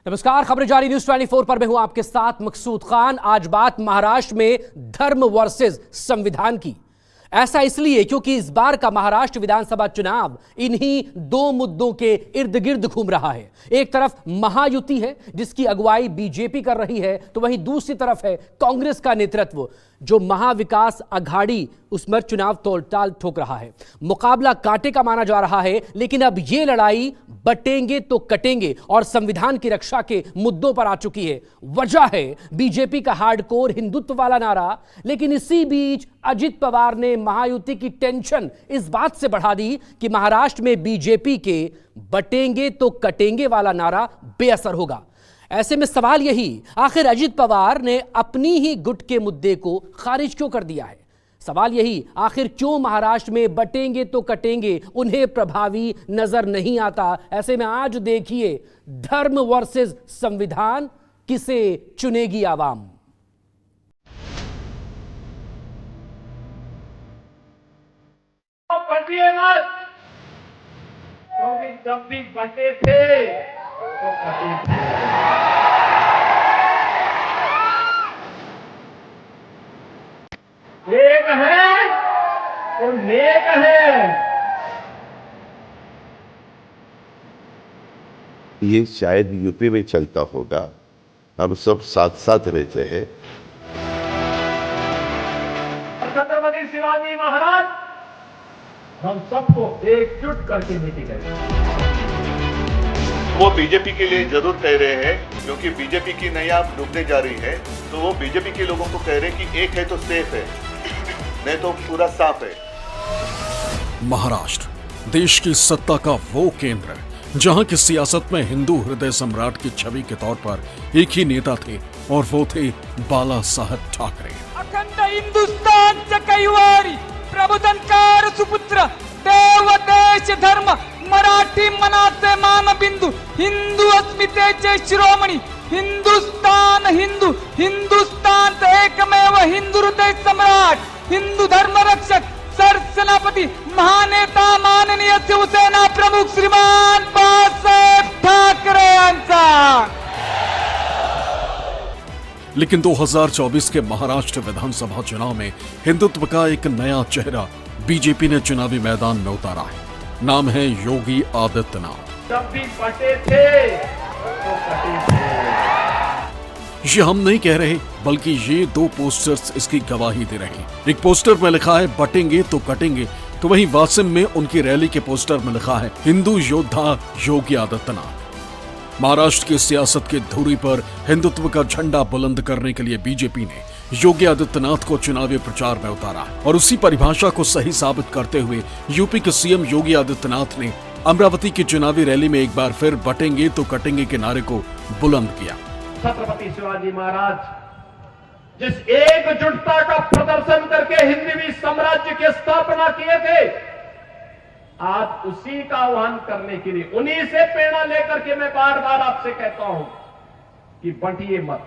नमस्कार, खबरें जारी न्यूज 24 पर मैं हूं आपके साथ मकसूद खान। आज बात महाराष्ट्र में धर्म वर्सेस संविधान की। ऐसा इसलिए क्योंकि इस बार का महाराष्ट्र विधानसभा चुनाव इन्हीं दो मुद्दों के इर्द गिर्द घूम रहा है। एक तरफ महायुति है जिसकी अगुवाई बीजेपी कर रही है, तो वहीं दूसरी तरफ है कांग्रेस का नेतृत्व जो महाविकास अघाड़ी उसमें चुनाव तोलताल ठोक रहा है। मुकाबला कांटे का माना जा रहा है, लेकिन अब यह लड़ाई बटेंगे तो कटेंगे और संविधान की रक्षा के मुद्दों पर आ चुकी है। वजह है बीजेपी का हार्डकोर हिंदुत्व वाला नारा। लेकिन इसी बीच अजित पवार ने महायुति की टेंशन इस बात से बढ़ा दी कि महाराष्ट्र में बीजेपी के बटेंगे तो कटेंगे वाला नारा बेअसर होगा। ऐसे में सवाल यही, आखिर अजित पवार ने अपनी ही गुट के मुद्दे को खारिज क्यों कर दिया है? सवाल यही, आखिर क्यों महाराष्ट्र में बटेंगे तो कटेंगे उन्हें प्रभावी नजर नहीं आता? ऐसे में आज देखिए, धर्म वर्सेस संविधान, किसे चुनेगी आवाम? जब भी बटे थे तो कटे थे। एक है और नेक है। ये शायद यूपी में चलता होगा। हम सब साथ साथ रहते हैं। छत्रपति शिवाजी महाराज हम सबको एकजुट करके नीति करेंगे। वो बीजेपी के लिए जरूर कह रहे हैं, क्योंकि बीजेपी की नैया डूबने जा रही है, तो वो बीजेपी के लोगों को कह रहे हैं कि एक है तो सेफ है, नहीं तो पूरा साफ है। महाराष्ट्र देश की सत्ता का वो केंद्र है जहां की सियासत में हिंदू हृदय सम्राट की छवि के तौर पर एक ही नेता थे और वो थे बाला साहेब ठाकरे। अखंड हिंदुस्तानचं कैवारी प्रबोधनकार सुपुत्र देव देश धर्म मराठी मनाचे मानबिंदू हिंदू अस्मितेचे शिरोमणी हिंदुस्तान हिंदू हिंदुस्तान एकमेव हिंदू हृदय सम्राट हिंदू धर्म रक्षक सरसेनापती महानेता माननीय शिवसेना प्रमुख श्रीमान बाळासाहेब ठाकरे यांचा। लेकिन 2024 के महाराष्ट्र विधानसभा चुनाव में हिंदुत्व का एक नया चेहरा बीजेपी ने चुनावी मैदान में उतारा है। नाम है योगी आदित्यनाथ। जब भी बटे थे तो कटे थे। ये हम नहीं कह रहे, बल्कि ये दो पोस्टर्स इसकी गवाही दे रहे हैं। एक पोस्टर में लिखा है बटेंगे तो कटेंगे, तो वहीं वासिम में उनकी रैली के पोस्टर में लिखा है हिंदू योद्धा योगी आदित्यनाथ। महाराष्ट्र की सियासत की धुरी पर हिंदुत्व का झंडा बुलंद करने के लिए बीजेपी ने योगी आदित्यनाथ को चुनावी प्रचार में उतारा और उसी परिभाषा को सही साबित करते हुए यूपी के सीएम योगी आदित्यनाथ ने अमरावती की चुनावी रैली में एक बार फिर बटेंगे तो कटेंगे के नारे को बुलंद किया। छत्रपति शिवाजी महाराज जिस एकजुटता का प्रदर्शन करके हिंदवी साम्राज्य की स्थापना किए थे, आज उसी का आह्वान करने के लिए उन्हीं से प्रेरणा लेकर के मैं बार बार आपसे कहता हूं कि बंटिए मत,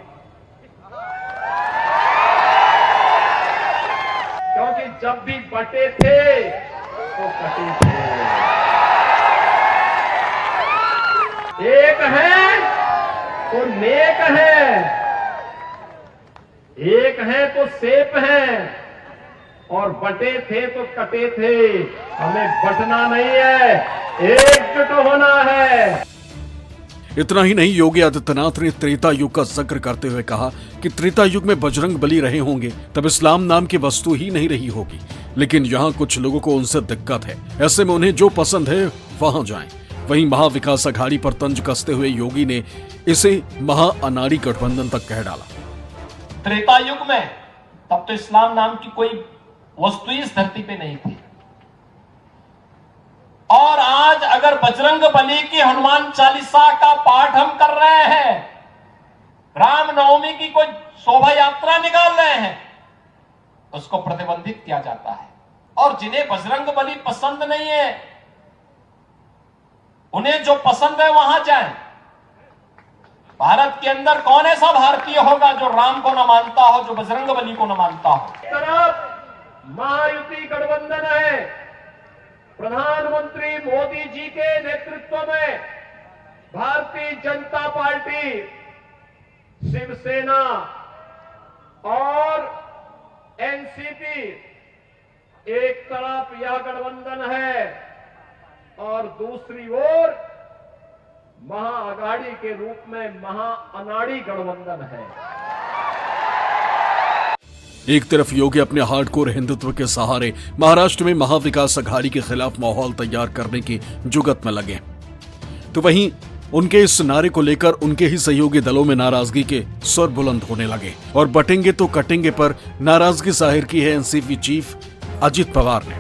क्योंकि जब भी बटे थे तो कटे थे। एक है तो नेक है, एक है तो सेफ है, और बटे थे तो कटे थे। हमें बटना नहीं है, एकजुट होना है। इतना ही नहीं, योगी आदित्यनाथ ने त्रेता युग का जिक्र करते हुए कहा कि त्रेता युग में बजरंग बली रहे होंगे तब इस्लाम नाम की वस्तु ही नहीं रही होगी, लेकिन यहाँ कुछ लोगों को उनसे दिक्कत है, ऐसे में उन्हें जो पसंद है वहां जाएं। वहीं महाविकास अघाड़ी पर तंज कसते हुए योगी ने इसे महाअनाड़ी गठबंधन तक कह डाला। त्रेता युग में तब तो इस्लाम नाम की कोई वस्तु इस धरती पे नहीं थी, और आज अगर बजरंग बली की हनुमान चालीसा का पाठ हम कर रहे हैं, रामनवमी की कोई शोभा यात्रा निकाल रहे हैं, उसको प्रतिबंधित किया जाता है। और जिन्हें बजरंग बली पसंद नहीं है, उन्हें जो पसंद है वहां जाएं। भारत के अंदर कौन ऐसा भारतीय होगा जो राम को न मानता हो, जो बजरंग बली को न मानता हो? तरफ महायुति गठबंधन है, प्रधानमंत्री मोदी जी के नेतृत्व में भारतीय जनता पार्टी, शिवसेना और एनसीपी एक तरफ यह गठबंधन है और दूसरी ओर महाअघाड़ी के रूप में महाअनाड़ी गठबंधन है। एक तरफ योगी अपने हार्डकोर हिंदुत्व के सहारे महाराष्ट्र में महाविकास अघाड़ी के खिलाफ माहौल तैयार करने की जुगत में लगे, तो वहीं उनके इस नारे को लेकर उनके ही सहयोगी दलों में नाराजगी के स्वर बुलंद होने लगे और बटेंगे तो कटेंगे पर नाराजगी जाहिर की है एनसीपी चीफ अजित पवार ने।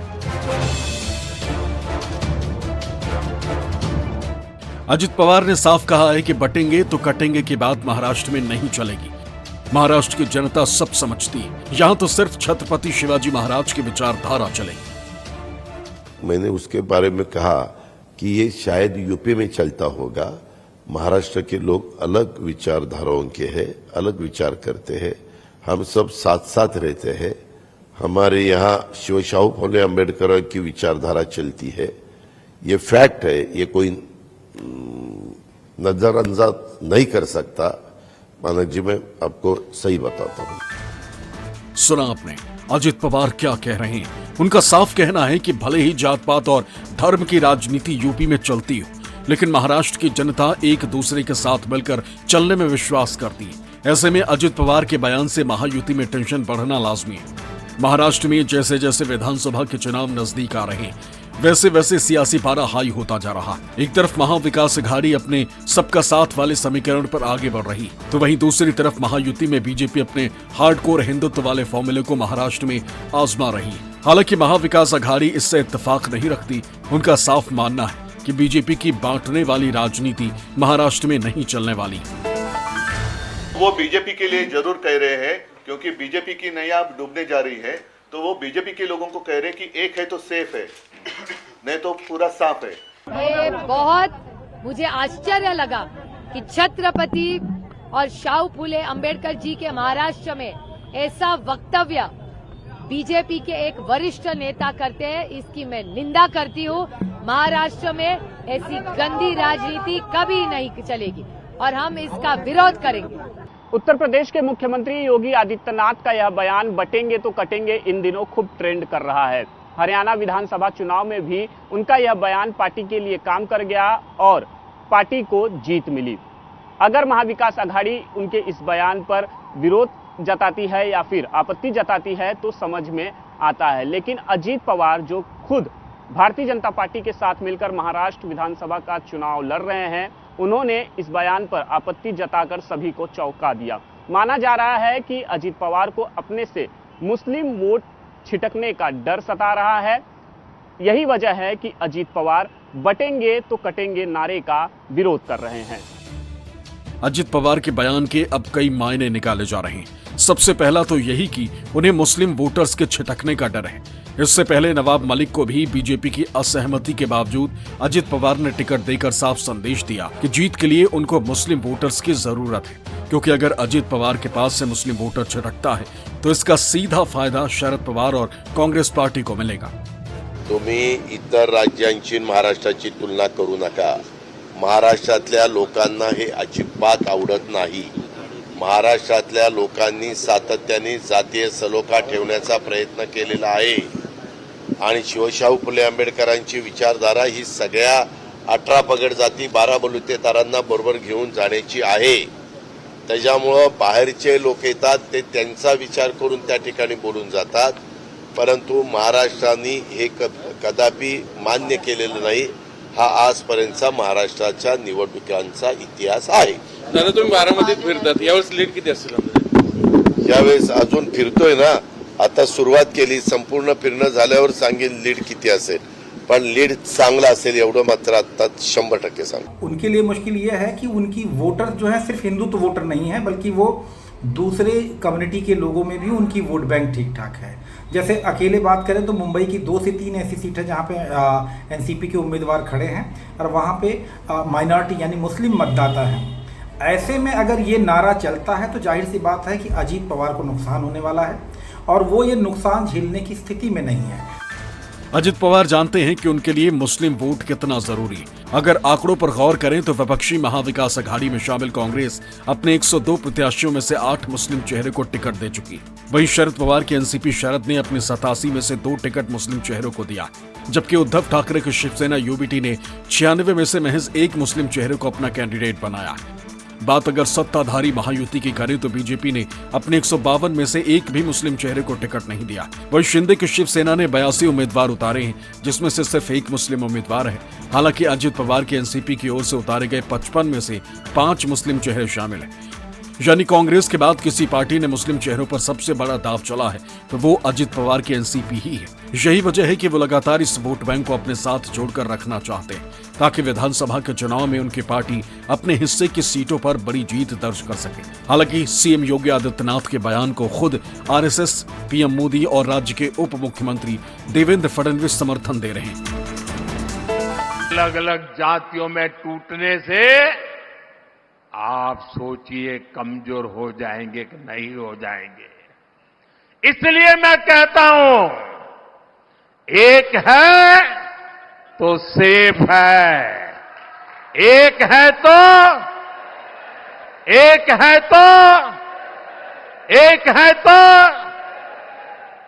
अजित पवार ने साफ कहा है कि बटेंगे तो कटेंगे की बात महाराष्ट्र में नहीं चलेगी। महाराष्ट्र की जनता सब समझती है, यहां तो सिर्फ छत्रपति शिवाजी महाराज की विचारधारा चलेगी। मैंने उसके बारे में कहा कि ये शायद यूपी में चलता होगा। महाराष्ट्र के लोग अलग विचारधाराओं के हैं, अलग विचार करते हैं, हम सब साथ साथ रहते हैं। हमारे यहाँ शिवशाहू फुले अम्बेडकर की विचारधारा चलती है, ये फैक्ट है, ये कोई नजरअंदाज नहीं कर सकता। मानक जी, मैं आपको सही बताता हूँ। सुना आपने अजित पवार क्या कह रहे हैं। उनका साफ कहना है कि भले ही जात पात और धर्म की राजनीति यूपी में चलती हो, लेकिन महाराष्ट्र की जनता एक दूसरे के साथ मिलकर चलने में विश्वास करती है। ऐसे में अजित पवार के बयान से महायुति में टेंशन बढ़ना लाजमी है। महाराष्ट्र में जैसे जैसे विधानसभा के चुनाव नजदीक आ रहे हैं, वैसे वैसे सियासी पारा हाई होता जा रहा। एक तरफ महाविकास अघाड़ी अपने सबका साथ वाले समीकरण पर आगे बढ़ रही, तो वहीं दूसरी तरफ महायुति में बीजेपी अपने हार्डकोर हिंदुत्व वाले फॉर्मूले को महाराष्ट्र में आजमा रही है। हालांकि महाविकास अघाड़ी इससे इत्तेफाक नहीं रखती। उनका साफ मानना है कि बीजेपी की बांटने वाली राजनीति महाराष्ट्र में नहीं चलने वाली। वो बीजेपी के लिए जरूर कह रहे हैं, क्योंकि बीजेपी की नैया अब डूबने जा रही है, तो वो बीजेपी के लोगों को कह रहे हैं कि एक है तो सेफ है, नहीं तो पूरा साफ है। ये बहुत मुझे आश्चर्य लगा कि छत्रपति और शाहू फुले अंबेडकर जी के महाराष्ट्र में ऐसा वक्तव्य बीजेपी के एक वरिष्ठ नेता करते हैं। इसकी मैं निंदा करती हूँ। महाराष्ट्र में ऐसी गंदी राजनीति कभी नहीं चलेगी और हम इसका विरोध करेंगे। उत्तर प्रदेश के मुख्यमंत्री योगी आदित्यनाथ का यह बयान बटेंगे तो कटेंगे इन दिनों खूब ट्रेंड कर रहा है। हरियाणा विधानसभा चुनाव में भी उनका यह बयान पार्टी के लिए काम कर गया और पार्टी को जीत मिली। अगर महाविकास अघाड़ी उनके इस बयान पर विरोध जताती है या फिर आपत्ति जताती है तो समझ में आता है, लेकिन अजित पवार जो खुद भारतीय जनता पार्टी के साथ मिलकर महाराष्ट्र विधानसभा का चुनाव लड़ रहे हैं, उन्होंने इस बयान पर आपत्ति जताकर सभी को चौंका दिया। माना जा रहा है कि अजित पवार को अपने से मुस्लिम वोट छिटकने का डर सता रहा है। यही वजह है कि अजित पवार बटेंगे तो कटेंगे नारे का विरोध कर रहे हैं। अजित पवार के बयान के अब कई मायने निकाले जा रहे हैं। सबसे पहला तो यही कि उन्हें मुस्लिम वोटर्स के छिटकने का डर है। इससे पहले नवाब मलिक को भी बीजेपी की असहमति के बावजूद अजित पवार ने टिकट देकर साफ संदेश दिया कि जीत के लिए उनको मुस्लिम वोटर्स की जरूरत है, क्योंकि अगर अजित पवार के पास से मुस्लिम वोटर छिटकता है तो इसका सीधा फायदा शरद पवार और कांग्रेस पार्टी को मिलेगा। तुम्ही इतर राज्यांची महाराष्ट्राची तुलना करू नका। महाराष्ट्रातल्या लोकांना हे अजिबात आवडत नाही। महाराष्ट्रातल्या लोकांनी सातत्याने जातीय सलोखा ठेवण्याचा प्रयत्न केलेला आहे आणि शिवशाहू फुले आंबेडकरांची विचारधारा ही सगळ्या 18 पगड जाती 12 बलुतेदारांना बरोबर घेऊन जाण्याची आहे। त्याच्यामुळे बाहेरचे लोक येतात, ते त्यांचा विचार करून त्या ठिकाणी बोलून जातात, परंतु महाराष्ट्राने हे कदापि मान्य केलेलं नाही। हा आजपर्यंतचा महाराष्ट्राच्या निवडणुकांचा इतिहास आहे। दादा, तुम्ही बारामतीत फिरतात, यावेळेस लीड किती असेल? यावेळेस अजून फिरतोय ना, आता सुरुवात केली, संपूर्ण फिरणं झाल्यावर सांगेल लीड किती असेल, पण लीड चांगला असेल एवढं मात्र आता 100% सांग। उनके लिए मुश्किल ये है कि उनकी वोटर जो है सिर्फ हिंदुत्व वोटर नहीं है, बल्कि वो दूसरे कम्युनिटी के लोगों में भी उनकी वोट बैंक ठीक ठाक है। जैसे अकेले बात करें तो मुंबई की 2 से 3 ऐसी सीट है जहाँ पे एनसीपी के उम्मीदवार खड़े हैं और वहाँ पे माइनॉरिटी यानी मुस्लिम मतदाता हैं। ऐसे में अगर ये नारा चलता है तो जाहिर सी बात है कि अजीत पवार को नुकसान होने वाला है और वो ये नुकसान झेलने की स्थिति में नहीं है। अजित पवार जानते हैं कि उनके लिए मुस्लिम वोट कितना जरूरी है। अगर आंकड़ों पर गौर करें तो विपक्षी महाविकास अघाड़ी में शामिल कांग्रेस अपने 102 प्रत्याशियों में से 8 मुस्लिम चेहरे को टिकट दे चुकी। वहीं शरद पवार की एनसीपी शरद ने अपने 87 में से 2 टिकट मुस्लिम चेहरों को दिया, जबकि उद्धव ठाकरे की शिवसेना यूबीटी ने 96 में से महज 1 मुस्लिम चेहरे को अपना कैंडिडेट बनाया। बात अगर सत्ताधारी महायुति की करें तो बीजेपी ने अपने 152 में से 1 भी मुस्लिम चेहरे को टिकट नहीं दिया। वहीं शिंदे की शिवसेना ने 82 उम्मीदवार उतारे हैं, जिसमें से सिर्फ 1 मुस्लिम उम्मीदवार है। हालांकि अजित पवार की एनसीपी की ओर से उतारे गए 55 में से 5 मुस्लिम चेहरे शामिल हैं। यानी कांग्रेस के बाद किसी पार्टी ने मुस्लिम चेहरों पर सबसे बड़ा दाव चला है तो वो अजित पवार की एनसीपी ही है। यही वजह है कि वो लगातार इस वोट बैंक को अपने साथ जोड़कर रखना चाहते हैं, ताकि विधानसभा के चुनाव में उनकी पार्टी अपने हिस्से की सीटों पर बड़ी जीत दर्ज कर सके। हालांकि सीएम योगी आदित्यनाथ के बयान को खुद आरएसएस, पीएम मोदी और राज्य के उप मुख्यमंत्री देवेंद्र फडणवीस समर्थन दे रहे हैं। अलग अलग जातियों में टूटने से आप सोचिए कमजोर हो जाएंगे कि नहीं हो जाएंगे। इसलिए मैं कहता हूं, एक है तो सेफ है, एक है तो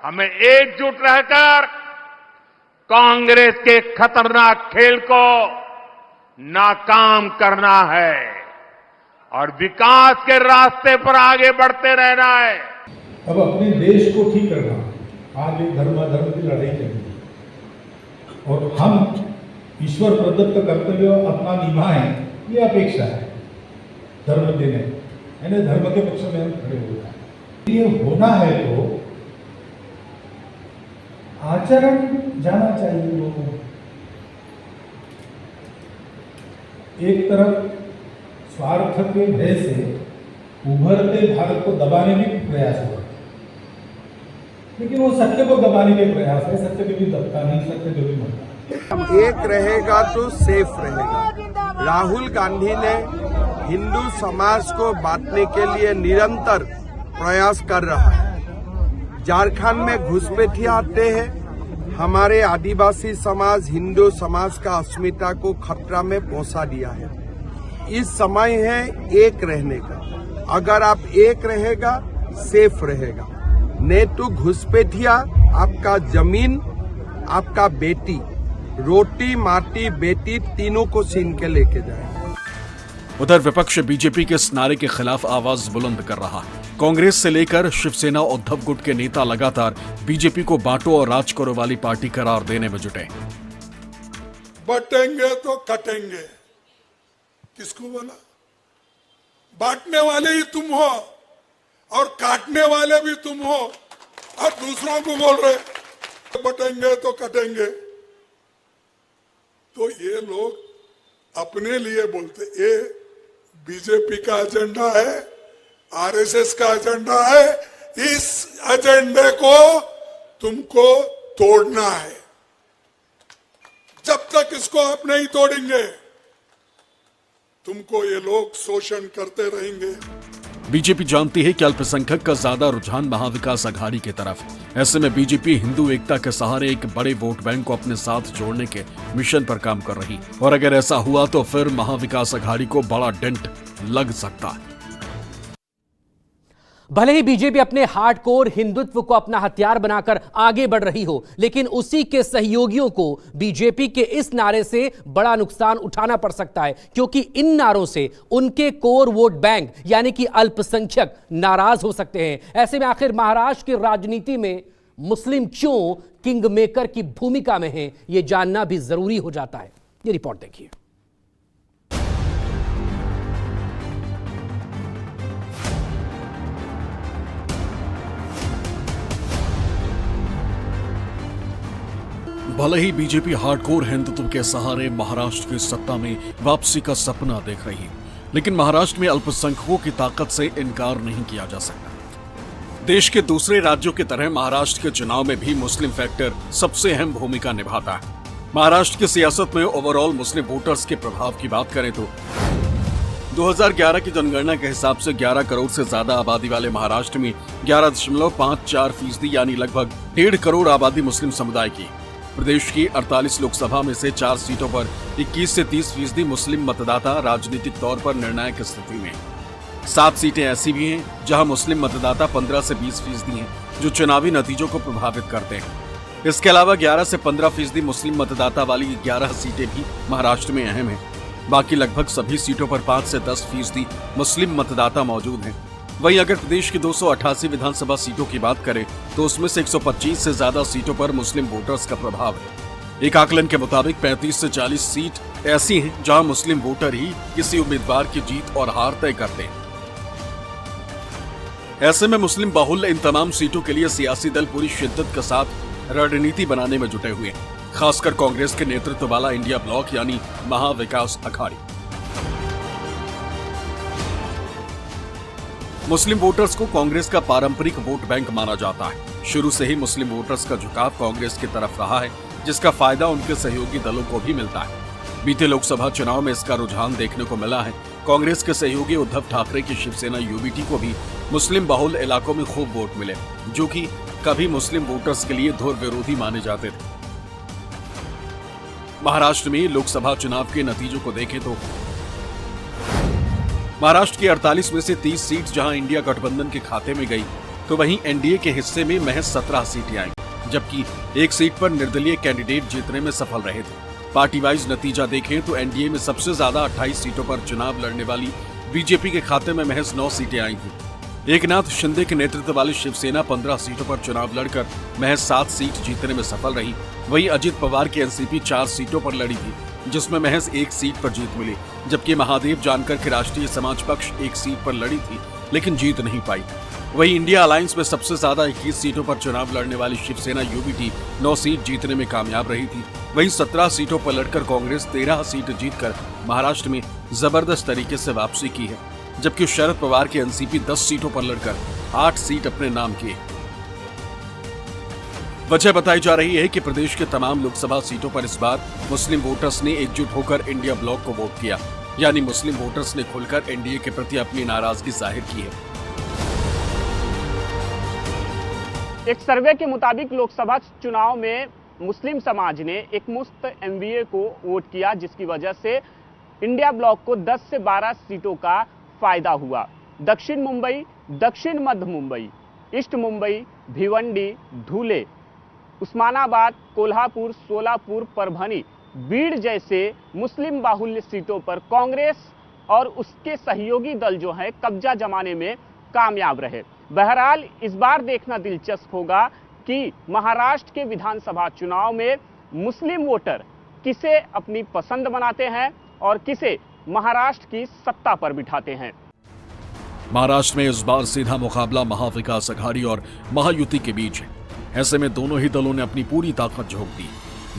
हमें एकजुट रहकर कांग्रेस के खतरनाक खेल को नाकाम करना है और विकास के रास्ते पर आगे बढ़ते रहना है। अब अपने देश को ठीक करना, आज एक धर्माधर्म की लड़ाई चल रही है और हम ईश्वर प्रदत्त कर्तव्य अपना निभाएं, ये अपेक्षा है धर्म देने, यानी धर्म के पक्ष में हम खड़े हो जाए। ये होना है तो आचरण जाना चाहिए लोगों को। एक तरफ स्वार्थ के भय से उभरते भारत को दबाने के प्रयास हो रहे, लेकिन वो सत्य को दबाने के प्रयास है। सत्य कभी दबता नहीं, सत्य कभी मरता। एक रहेगा तो सेफ रहेगा। राहुल गांधी ने हिंदू समाज को बांटने के लिए निरंतर प्रयास कर रहा है। झारखंड में घुसपैठिया आते हैं, हमारे आदिवासी समाज, हिंदू समाज का अस्मिता को खतरा में पहुंचा दिया है। इस समय है एक रहने का। अगर आप एक रहेगा, सेफ रहेगा। नहीं तो घुसपैठिया आपका जमीन, आपका बेटी, रोटी माटी बेटी तीनों को छीन के लेके जाएगा। उधर विपक्ष बीजेपी के इस नारे के खिलाफ आवाज बुलंद कर रहा है। कांग्रेस से लेकर शिवसेना, उद्धव गुट के नेता लगातार बीजेपी को बांटो और राज करो वाली पार्टी करार देने में जुटे। बटेंगे तो कटेंगे, किसको बोला? बांटने वाले ही तुम हो और काटने वाले भी तुम हो, और दूसरों को बोल रहे बटेंगे तो कटेंगे। तो ये लोग अपने लिए बोलते, ये बीजेपी का एजेंडा है, आरएसएस का एजेंडा है। इस एजेंडे को तुमको तोड़ना है। जब तक इसको आप नहीं तोड़ेंगे, तुमको ये लोग शोषण करते रहेंगे। बीजेपी जानती है कि अल्पसंख्यक का ज्यादा रुझान महाविकास अघाड़ी की तरफ है। ऐसे में बीजेपी हिंदू एकता के सहारे एक बड़े वोट बैंक को अपने साथ जोड़ने के मिशन पर काम कर रही, और अगर ऐसा हुआ तो फिर महाविकास अघाड़ी को बड़ा डेंट लग सकता है। भले ही बीजेपी अपने हार्डकोर हिंदुत्व को अपना हथियार बनाकर आगे बढ़ रही हो, लेकिन उसी के सहयोगियों को बीजेपी के इस नारे से बड़ा नुकसान उठाना पड़ सकता है, क्योंकि इन नारों से उनके कोर वोट बैंक यानी कि अल्पसंख्यक नाराज हो सकते हैं। ऐसे में आखिर महाराष्ट्र की राजनीति में मुस्लिम क्यों किंग मेकर की भूमिका में है, यह जानना भी जरूरी हो जाता है। ये रिपोर्ट देखिए। भले ही बीजेपी हार्डकोर हिंदुत्व के सहारे महाराष्ट्र की सत्ता में वापसी का सपना देख रही है, लेकिन महाराष्ट्र में अल्पसंख्यकों की ताकत से इनकार नहीं किया जा सकता। देश के दूसरे राज्यों की तरह महाराष्ट्र के चुनाव में भी मुस्लिम फैक्टर सबसे अहम भूमिका निभाता है। महाराष्ट्र की सियासत में ओवरऑल मुस्लिम वोटर्स के प्रभाव की बात करें तो 2011 की जनगणना के हिसाब से 11 करोड़ से ज्यादा आबादी वाले महाराष्ट्र में 11.54% यानी लगभग 1.5 करोड़ आबादी मुस्लिम समुदाय की। प्रदेश की 48 लोकसभा में से 4 सीटों पर 21 से 30% मुस्लिम मतदाता राजनीतिक तौर पर निर्णायक स्थिति में। 7 सीटें ऐसी भी हैं जहां मुस्लिम मतदाता 15 से 20% हैं, जो चुनावी नतीजों को प्रभावित करते हैं। इसके अलावा 11 से 15% मुस्लिम मतदाता वाली 11 सीटें भी महाराष्ट्र में अहम हैं। बाकी लगभग सभी सीटों पर 5 से 10% मुस्लिम मतदाता मौजूद हैं। वहीं अगर प्रदेश की 288 विधानसभा सीटों की बात करें तो उसमें से 125 से ज्यादा सीटों पर मुस्लिम वोटर्स का प्रभाव है। एक आकलन के मुताबिक 35 से 40 सीट ऐसी हैं जहां मुस्लिम वोटर ही किसी उम्मीदवार की जीत और हार तय करते हैं। ऐसे में मुस्लिम बाहुल्य इन तमाम सीटों के लिए सियासी दल पूरी शिद्दत के साथ रणनीति बनाने में जुटे हुए हैं, खासकर कांग्रेस के नेतृत्व वाला इंडिया ब्लॉक यानी महाविकास अघाड़ी। मुस्लिम वोटर्स को कांग्रेस का पारंपरिक वोट बैंक माना जाता है। शुरू से ही मुस्लिम वोटर्स का झुकाव कांग्रेस की तरफ रहा है, जिसका फायदा उनके सहयोगी दलों को भी मिलता है। बीते लोकसभा चुनाव में इसका रुझान देखने को मिला है। कांग्रेस के सहयोगी उद्धव ठाकरे की शिवसेना यूबीटी को भी मुस्लिम बहुल इलाकों में खूब वोट मिले, जो कि कभी मुस्लिम वोटर्स के लिए धुर विरोधी माने जाते थे। महाराष्ट्र में लोकसभा चुनाव के नतीजों को देखें तो महाराष्ट्र की 48 में से 30 सीट जहां इंडिया गठबंधन के खाते में गई, तो वहीं एनडीए के हिस्से में महज 17 सीटें आई, जबकि एक सीट पर निर्दलीय कैंडिडेट जीतने में सफल रहे थे। पार्टी वाइज नतीजा देखें तो एनडीए में सबसे ज्यादा 28 सीटों पर चुनाव लड़ने वाली बीजेपी के खाते में महज 9 सीटें आई थी। एकनाथ शिंदे के नेतृत्व वाली शिवसेना 15 सीटों पर चुनाव लड़कर महज 7 सीट जीतने में सफल रही। वहीं अजित पवार की एनसीपी 4 सीटों पर लड़ी थी, जिसमें महज 1 सीट पर जीत मिली, जबकि महादेव जानकर के राष्ट्रीय समाज पक्ष 1 सीट पर लड़ी थी लेकिन जीत नहीं पाई। वहीं इंडिया अलायंस में सबसे ज्यादा 21 सीटों पर चुनाव लड़ने वाली शिवसेना यूबीटी 9 सीट जीतने में कामयाब रही थी। वहीं 17 सीटों पर लड़कर कांग्रेस 13 सीट जीतकर महाराष्ट्र में जबरदस्त तरीके से वापसी की है, जबकि शरद पवार की एनसीपी 10 सीटों पर लड़कर 8 सीट अपने नाम किए। वजह बताई जा रही है कि प्रदेश के तमाम लोकसभा सीटों पर इस बार मुस्लिम वोटर्स ने एकजुट होकर इंडिया ब्लॉक को वोट किया, यानी मुस्लिम वोटर्स ने खुलकर एनडीए के प्रति अपनी नाराजगी जाहिर की है। एक सर्वे के मुताबिक लोकसभा चुनाव में मुस्लिम समाज ने एकमुश्त एमवीए को वोट किया, जिसकी वजह से इंडिया ब्लॉक को 10 से 12 सीटों का फायदा हुआ। दक्षिण मुंबई, दक्षिण मध्य मुंबई, ईस्ट मुंबई, भिवंडी, धुले, उस्मानाबाद, कोल्हापुर, सोलापुर, परभनी, बीड़ जैसे मुस्लिम बाहुल्य सीटों पर कांग्रेस और उसके सहयोगी दल जो है कब्जा जमाने में कामयाब रहे। बहरहाल इस बार देखना दिलचस्प होगा कि महाराष्ट्र के विधानसभा चुनाव में मुस्लिम वोटर किसे अपनी पसंद बनाते हैं और किसे महाराष्ट्र की सत्ता पर बिठाते हैं। महाराष्ट्र में इस बार सीधा मुकाबला महाविकास अघाड़ी और महायुति के बीच है। ऐसे में दोनों ही दलों ने अपनी पूरी ताकत झोंक दी।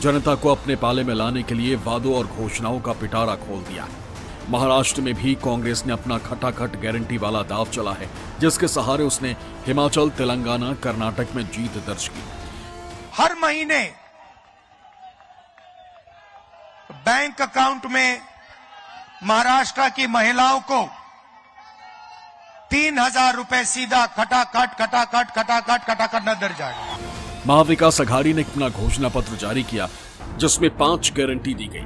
जनता को अपने पाले में लाने के लिए वादों और घोषणाओं का पिटारा खोल दिया। महाराष्ट्र में भी कांग्रेस ने अपना खटाखट गारंटी वाला दाव चला है, जिसके सहारे उसने हिमाचल, तेलंगाना, कर्नाटक में जीत दर्ज की। हर महीने बैंक अकाउंट में महाराष्ट्र की महिलाओं को 3,000 रुपए सीधा खटाखट नजर जाएगा। महाविकास अघाड़ी ने अपना घोषणा पत्र जारी किया, जिसमें 5 गारंटी दी गई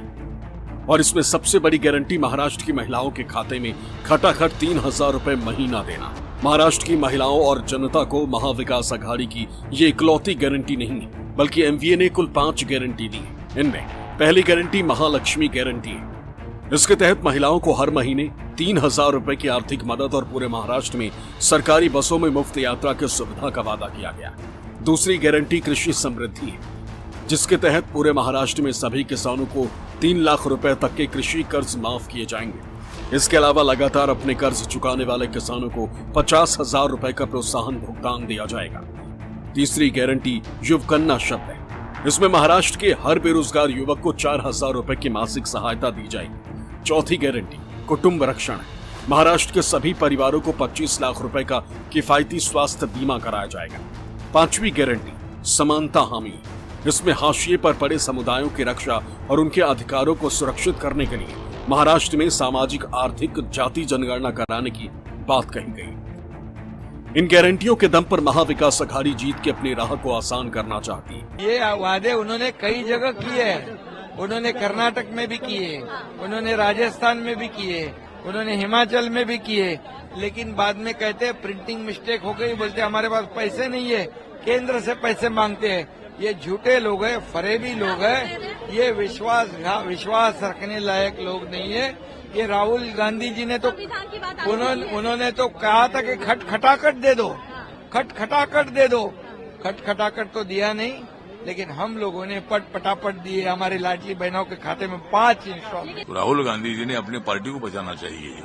और इसमें सबसे बड़ी गारंटी महाराष्ट्र की महिलाओं के खाते में खटाखट 3,000 रुपए महीना देना। महाराष्ट्र की महिलाओं और जनता को महाविकास अघाड़ी की ये इकलौती गारंटी नहीं है, बल्कि एमवीए ने कुल 5 गारंटी दी है। इनमें पहली गारंटी महालक्ष्मी गारंटी है। इसके तहत महिलाओं को हर महीने 3,000 रुपए की आर्थिक मदद और पूरे महाराष्ट्र में सरकारी बसों में मुफ्त यात्रा की सुविधा का वादा किया गया। दूसरी गारंटी कृषि समृद्धि है, जिसके तहत पूरे महाराष्ट्र में सभी किसानों को 3 लाख रुपए तक के कृषि कर्ज माफ किए जाएंगे। इसके अलावा लगातार अपने कर्ज चुकाने वाले किसानों को 50,000 रुपए का प्रोत्साहन भुगतान दिया जाएगा। तीसरी गारंटी युवकन्या शब्द है। इसमें महाराष्ट्र के हर बेरोजगार युवक को 4,000 रुपए की मासिक सहायता दी जाएगी। चौथी गारंटी कुटुंब रक्षण है। महाराष्ट्र के सभी परिवारों को 25 लाख रुपए का किफायती स्वास्थ्य बीमा कराया जाएगा। 5वीं गारंटी समानता हामी। इसमें हाशिए पर पड़े समुदायों की रक्षा और उनके अधिकारों को सुरक्षित करने के लिए महाराष्ट्र में सामाजिक आर्थिक जाति जनगणना कराने की बात कही गई। इन गारंटियों के दम पर महाविकास अघाड़ी जीत के अपनी राह को आसान करना चाहती है। ये वादे उन्होंने कई जगह किए हैं। उन्होंने कर्नाटक में भी किए, उन्होंने राजस्थान में भी किए, उन्होंने हिमाचल में भी किए, लेकिन बाद में कहते हैं प्रिंटिंग मिस्टेक हो गई, बोलते हमारे पास पैसे नहीं है, केंद्र से पैसे मांगते हैं। ये झूठे लोग हैं, फरेबी लोग हैं, ये विश्वास रखने लायक लोग नहीं है। ये राहुल गांधी जी ने तो उन्होंने तो कहा था कि खटखटाकट दे दो, खटखटाकट दे दो। खटखटाकट तो दिया नहीं, लेकिन हम लोगों ने पटापट दिए। हमारे लाडली बहनों के खाते में 5 इंस्टॉलमेंट। राहुल गांधी जी ने अपने पार्टी को बचाना चाहिए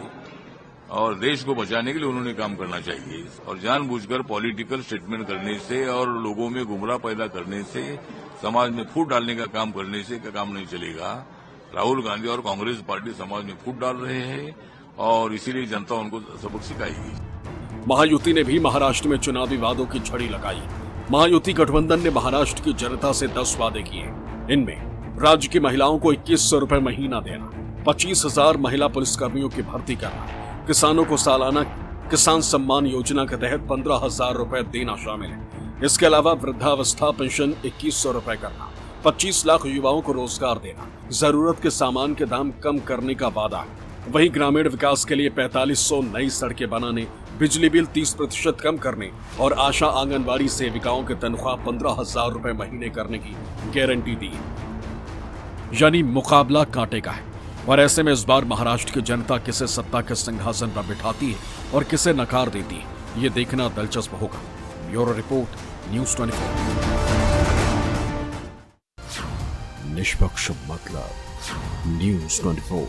और देश को बचाने के लिए उन्होंने काम करना चाहिए, और जानबूझकर पॉलिटिकल स्टेटमेंट करने से और लोगों में गुमराह पैदा करने से, समाज में फूट डालने का काम करने से का काम नहीं चलेगा। राहुल गांधी और कांग्रेस पार्टी समाज में फूट डाल रहे हैं और इसीलिए जनता उनको सबक सिखाएगी। महायुति ने भी महाराष्ट्र में चुनावी वादों की झड़ी लगाई। महायुति गठबंधन ने महाराष्ट्र की जनता से 10 वादे किए। इनमें राज्य की महिलाओं को 2100 रुपए महीना देना, 25,000 महिला पुलिसकर्मियों की भर्ती करना, किसानों को सालाना किसान सम्मान योजना के तहत 15,000 रुपए देना शामिल है। इसके अलावा वृद्धावस्था पेंशन 2100 रुपए करना, 25 लाख युवाओं को रोजगार देना, जरूरत के सामान के दाम कम करने का वादा है। वहीं ग्रामीण विकास के लिए 4500 नई सड़कें बनाने, बिजली बिल 30% कम करने और आशा आंगनबाड़ी सेविकाओं की तनख्वाह 15,000 रुपए महीने करने की गारंटी दी। यानी मुकाबला कांटे का है, और ऐसे में इस बार महाराष्ट्र की जनता किसे सत्ता के सिंहासन पर बिठाती है और किसे नकार देती है, ये देखना दिलचस्प होगा। Bureau report, news 24। निष्पक्ष मतलब न्यूज़ 24।